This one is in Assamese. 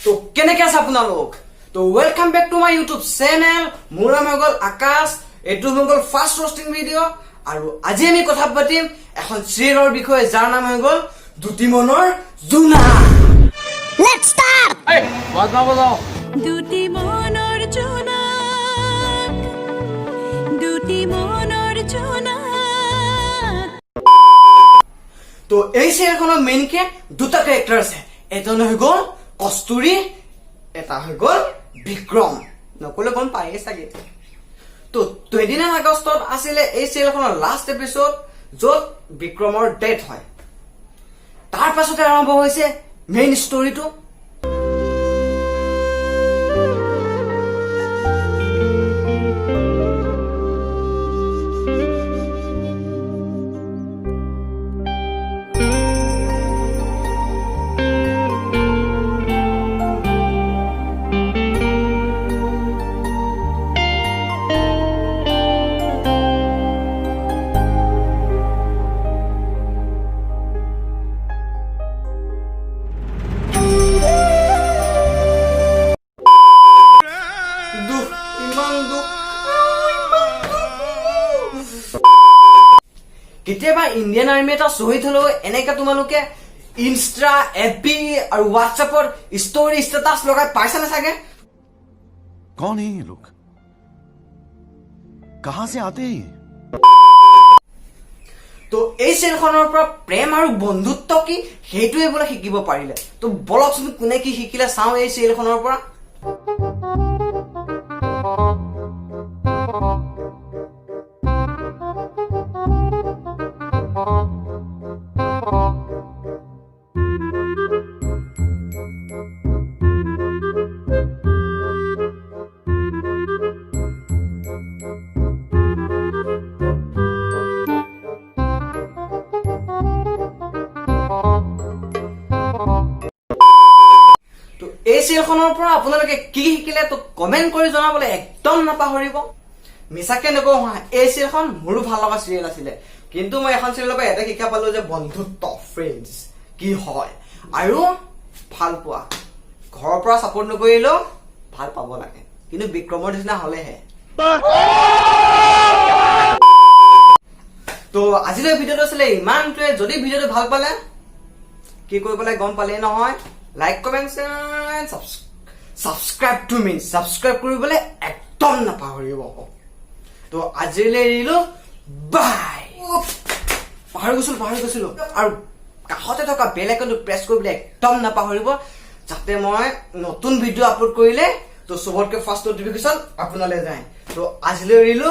তো কেনেকে আছে আপোনালোক তো welcome back to my YouTube channel মোৰ নাম হৈ গ'ল আকাশ এইটো হৈ গ'ল ফাৰ্ষ্ট ৰষ্টিং ভিডিঅ' আৰু আজি আমি কথা পাতিম এখন চিৰিয়েলৰ বিষয়ে যাৰ নাম হৈ গ'ল দুটি মনৰ জোনা Let's start! এই বাজনা বজাও দুটি মনৰ জোনা দুটি মনৰ জোনা তো এই চিৰিয়েলখনৰ মেইনকে দুটা ক্যাৰেক্টাৰ আছে এজন হৈ গ'ল কস্তুৰী এটা হৈ গ'ল বিক্ৰম নকলে গম পায়ে চাগে তো 29 আগষ্টত আছিলে এই চিৰিয়েলখনৰ লাষ্ট এপিসোড য'ত বিক্ৰমৰ ডেথ হয় তাৰ পাছতে আৰম্ভ হৈছে মেইন ষ্টৰীটো কেতিয়াবা ইন্ডিয়ান আৰ্মি এটা শহীদ হলেও এনেকা তোমালোকে ইনষ্টা এফবি আৰু হোৱাটছএপৰ ষ্টৰী ষ্টেটাছ লগাই পাইছা নে চাগে कौन है ये लोग कहां से आते हैं তো এই চিৰিয়েলখনৰ পৰা প্ৰেম আৰু বন্ধুত্ব কি সেইটোৱে বোলে শিকিব পাৰিলে তো বলকচোন কোনে কি শিকিলে চাওঁ এই চিৰিয়েলখনৰ পৰা এই চিৰিয়েলখনৰ পৰা আপোনালোকে কি শিকিলে তো কমেন্ট কৰি জনাবলৈ একদম নাপাহৰিব মিছাকে নকওঁ এই চিৰিয়েলখন মোৰো ভাল লগা চিৰিয়েল আছিলে কিন্তু মই এখন চিৰিয়েলৰ পৰা এটা শিক্ষা পালো যে বন্ধুত্ব ফ্ৰেণ্ডছ কি হয় আৰু ভাল পোৱা ঘৰৰ পৰা সাপোৰ্ট নকৰিলেও ভাল পাব লাগে কিন্তু বিক্ৰমৰ নিচিনা হলেহে তো আজিলৈ ভিডিঅ'টো আছিলে ইমানটোৱে যদি ভিডিঅ'টো ভাল পালে কি কৰিব লাগে গম পালে নহয় like comment and subscribe to me subscribe কৰিবলৈ একদম নাপাহৰিব তো আজিলৈ এৰিলো বাই পাহৰি গৈছিলো আৰু কাষতে থকা বেল আইকনটো প্ৰেছ কৰিবলৈ একদম নাপাহৰিব যাতে মই নতুন ভিডিঅ' আপলোড কৰিলে তো সবতকৈ ফাৰ্ষ্ট নটিফিকেশ্যন আপোনালৈ যায় তো আজিলৈ এৰিলো